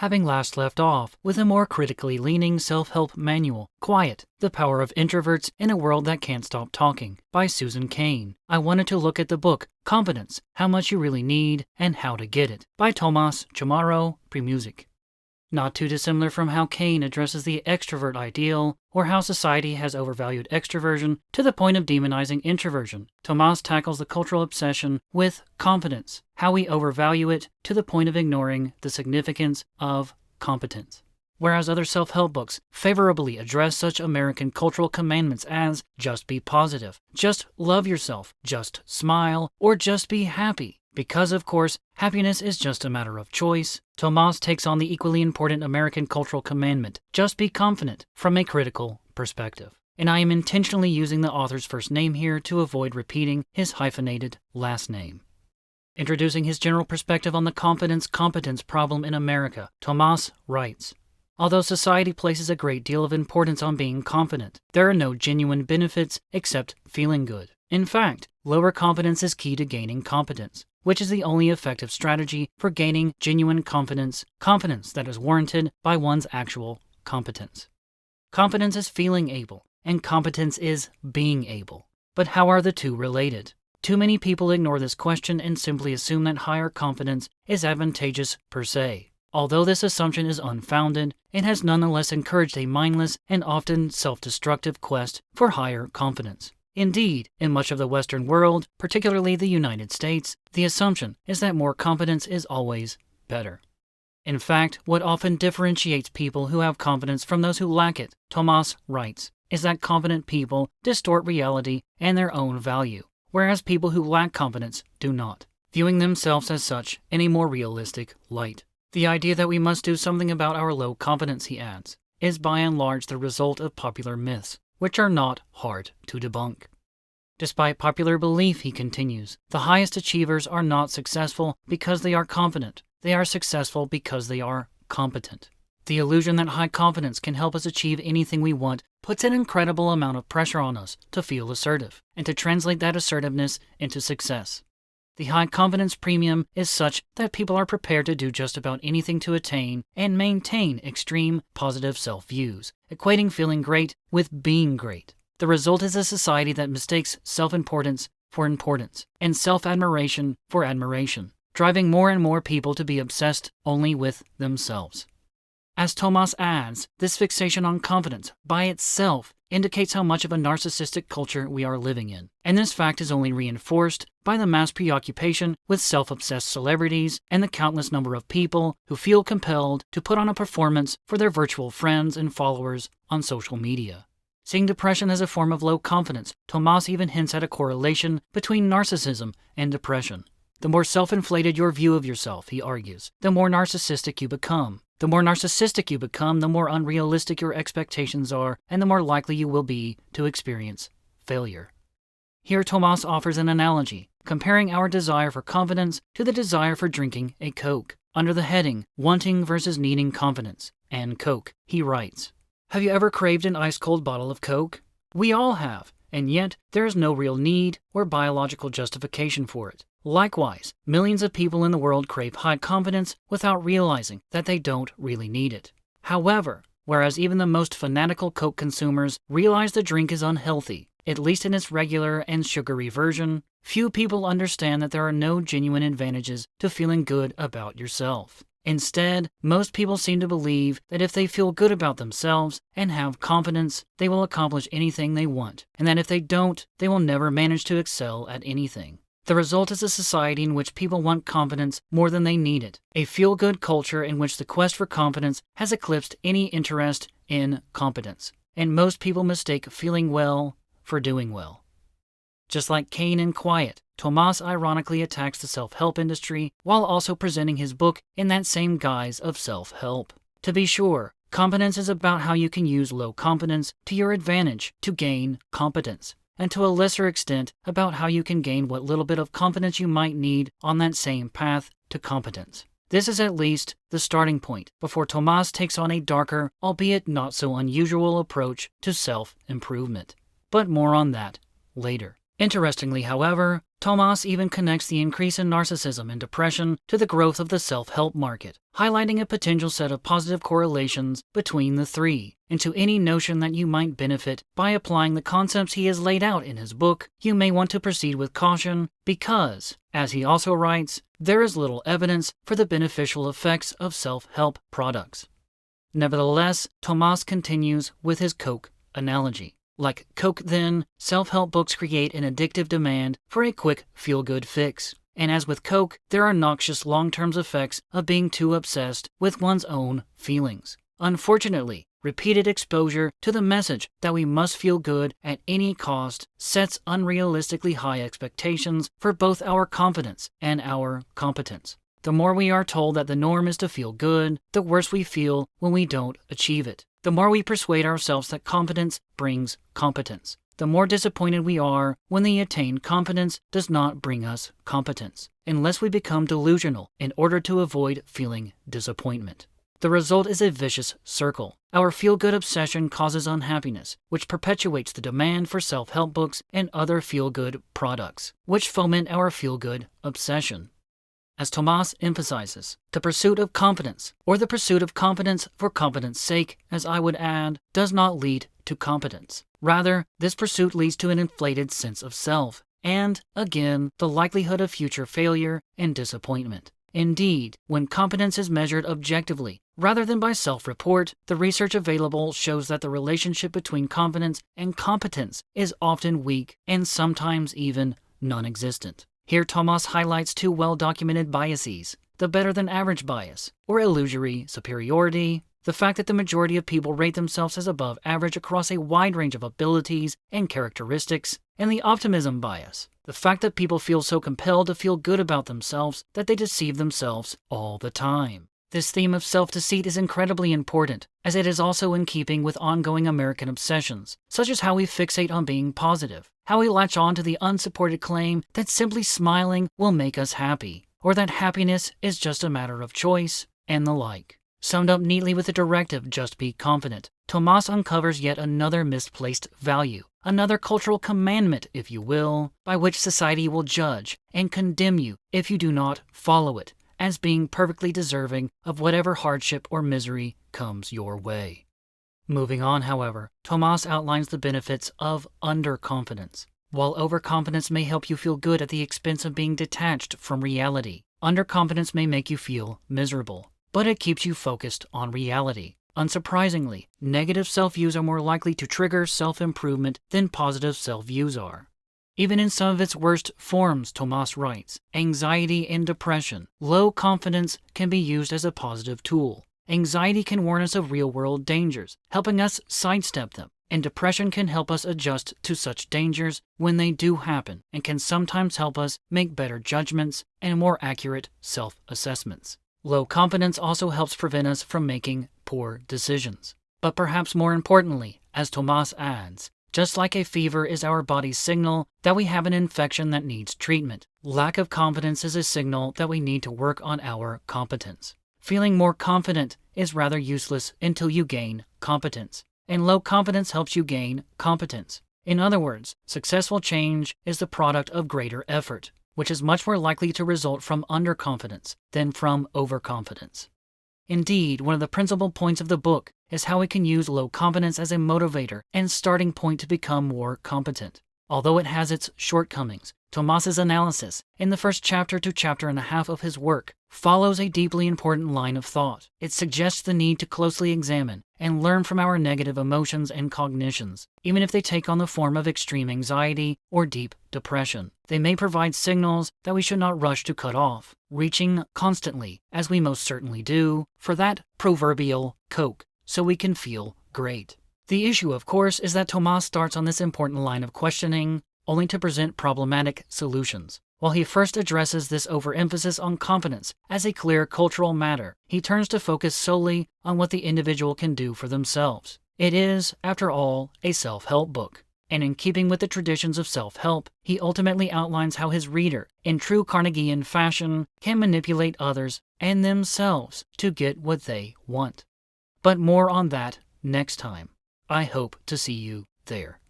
having last left off with a more critically leaning self-help manual, Quiet, The Power of Introverts in a World That Can't Stop Talking, by Susan Cain. I wanted to look at the book, Competence, How Much You Really Need and How to Get It, by Tomas Chamorro-Premuzic. Not too dissimilar from how Cain addresses the extrovert ideal, or how society has overvalued extroversion to the point of demonizing introversion, Tomas tackles the cultural obsession with competence, how we overvalue it to the point of ignoring the significance of competence. Whereas other self-help books favorably address such American cultural commandments as just be positive, just love yourself, just smile, or just be happy. Because, of course, happiness is just a matter of choice, Tomas takes on the equally important American cultural commandment, just be confident, from a critical perspective. And I am intentionally using the author's first name here to avoid repeating his hyphenated last name. Introducing his general perspective on the confidence-competence problem in America, Tomas writes, although society places a great deal of importance on being confident, there are no genuine benefits except feeling good. In fact, lower confidence is key to gaining competence, which is the only effective strategy for gaining genuine confidence that is warranted by one's actual competence. Confidence is feeling able, and competence is being able. But how are the two related? Too many people ignore this question and simply assume that higher confidence is advantageous per se. Although this assumption is unfounded, it has nonetheless encouraged a mindless and often self-destructive quest for higher confidence. Indeed, in much of the Western world, particularly the United States, the assumption is that more confidence is always better. In fact, what often differentiates people who have confidence from those who lack it, Tomas writes, is that confident people distort reality and their own value, whereas people who lack confidence do not, viewing themselves as such in a more realistic light. The idea that we must do something about our low confidence, he adds, is by and large the result of popular myths, which are not hard to debunk. Despite popular belief, he continues, the highest achievers are not successful because they are confident. They are successful because they are competent. The illusion that high confidence can help us achieve anything we want puts an incredible amount of pressure on us to feel assertive and to translate that assertiveness into success. The high confidence premium is such that people are prepared to do just about anything to attain and maintain extreme positive self-views, equating feeling great with being great. The result is a society that mistakes self-importance for importance and self-admiration for admiration, driving more and more people to be obsessed only with themselves. As Tomas adds, this fixation on confidence by itself indicates how much of a narcissistic culture we are living in, and this fact is only reinforced by the mass preoccupation with self-obsessed celebrities and the countless number of people who feel compelled to put on a performance for their virtual friends and followers on social media. Seeing depression as a form of low confidence, Tomas even hints at a correlation between narcissism and depression. The more self-inflated your view of yourself, he argues, the more narcissistic you become. The more narcissistic you become, the more unrealistic your expectations are, and the more likely you will be to experience failure. Here Tomas offers an analogy, comparing our desire for confidence to the desire for drinking a Coke. Under the heading, Wanting versus Needing Confidence and Coke, he writes, have you ever craved an ice-cold bottle of Coke? We all have, and yet there is no real need or biological justification for it. Likewise, millions of people in the world crave high confidence without realizing that they don't really need it. However, whereas even the most fanatical Coke consumers realize the drink is unhealthy, at least in its regular and sugary version, few people understand that there are no genuine advantages to feeling good about yourself. Instead, most people seem to believe that if they feel good about themselves and have confidence, they will accomplish anything they want, and that if they don't, they will never manage to excel at anything. The result is a society in which people want confidence more than they need it, a feel-good culture in which the quest for confidence has eclipsed any interest in competence, and most people mistake feeling well for doing well. Just like Cain in Quiet, Tomas ironically attacks the self-help industry while also presenting his book in that same guise of self-help. To be sure, competence is about how you can use low competence to your advantage to gain competence, and to a lesser extent about how you can gain what little bit of confidence you might need on that same path to competence. This is at least the starting point before Tomas takes on a darker, albeit not so unusual approach to self-improvement. But more on that later. Interestingly, however, Tomas even connects the increase in narcissism and depression to the growth of the self-help market, highlighting a potential set of positive correlations between the three. And to any notion that you might benefit by applying the concepts he has laid out in his book, you may want to proceed with caution because, as he also writes, there is little evidence for the beneficial effects of self-help products. Nevertheless, Tomas continues with his Coke analogy. Like Coke, then, self-help books create an addictive demand for a quick feel-good fix. And as with Coke, there are noxious long-term effects of being too obsessed with one's own feelings. Unfortunately, repeated exposure to the message that we must feel good at any cost sets unrealistically high expectations for both our confidence and our competence. The more we are told that the norm is to feel good, the worse we feel when we don't achieve it. The more we persuade ourselves that confidence brings competence, the more disappointed we are when the attained confidence does not bring us competence, unless we become delusional in order to avoid feeling disappointment. The result is a vicious circle. Our feel-good obsession causes unhappiness, which perpetuates the demand for self-help books and other feel-good products, which foment our feel-good obsession. As Tomas emphasizes, the pursuit of confidence, or the pursuit of confidence for confidence sake, as I would add, does not lead to competence. Rather, this pursuit leads to an inflated sense of self, and, again, the likelihood of future failure and disappointment. Indeed, when competence is measured objectively, rather than by self-report, the research available shows that the relationship between confidence and competence is often weak and sometimes even non-existent. Here Tomas highlights two well-documented biases, the better-than-average bias, or illusory superiority, the fact that the majority of people rate themselves as above average across a wide range of abilities and characteristics, and the optimism bias, the fact that people feel so compelled to feel good about themselves that they deceive themselves all the time. This theme of self-deceit is incredibly important, as it is also in keeping with ongoing American obsessions, such as how we fixate on being positive, how we latch on to the unsupported claim that simply smiling will make us happy, or that happiness is just a matter of choice, and the like. Summed up neatly with the directive, just be confident, Tomas uncovers yet another misplaced value, another cultural commandment, if you will, by which society will judge and condemn you if you do not follow it, as being perfectly deserving of whatever hardship or misery comes your way. Moving on, however, Tomas outlines the benefits of underconfidence. While overconfidence may help you feel good at the expense of being detached from reality, underconfidence may make you feel miserable, but it keeps you focused on reality. Unsurprisingly, negative self-views are more likely to trigger self-improvement than positive self-views are. Even in some of its worst forms, Tomas writes, anxiety and depression, low confidence can be used as a positive tool. Anxiety can warn us of real-world dangers, helping us sidestep them, and depression can help us adjust to such dangers when they do happen, and can sometimes help us make better judgments and more accurate self-assessments. Low confidence also helps prevent us from making poor decisions. But perhaps more importantly, as Tomas adds, just like a fever is our body's signal that we have an infection that needs treatment, lack of confidence is a signal that we need to work on our competence. Feeling more confident is rather useless until you gain competence, and low confidence helps you gain competence. In other words, successful change is the product of greater effort, which is much more likely to result from underconfidence than from overconfidence. Indeed, one of the principal points of the book is how we can use low confidence as a motivator and starting point to become more competent. Although it has its shortcomings, Tomas's analysis in the first chapter to chapter and a half of his work follows a deeply important line of thought. It suggests the need to closely examine and learn from our negative emotions and cognitions, even if they take on the form of extreme anxiety or deep depression. They may provide signals that we should not rush to cut off, reaching constantly, as we most certainly do, for that proverbial Coke, so we can feel great. The issue, of course, is that Tomas starts on this important line of questioning only to present problematic solutions. While he first addresses this overemphasis on confidence as a clear cultural matter, he turns to focus solely on what the individual can do for themselves. It is, after all, a self-help book, and in keeping with the traditions of self-help, he ultimately outlines how his reader, in true Carnegiean fashion, can manipulate others and themselves to get what they want. But more on that next time. I hope to see you there.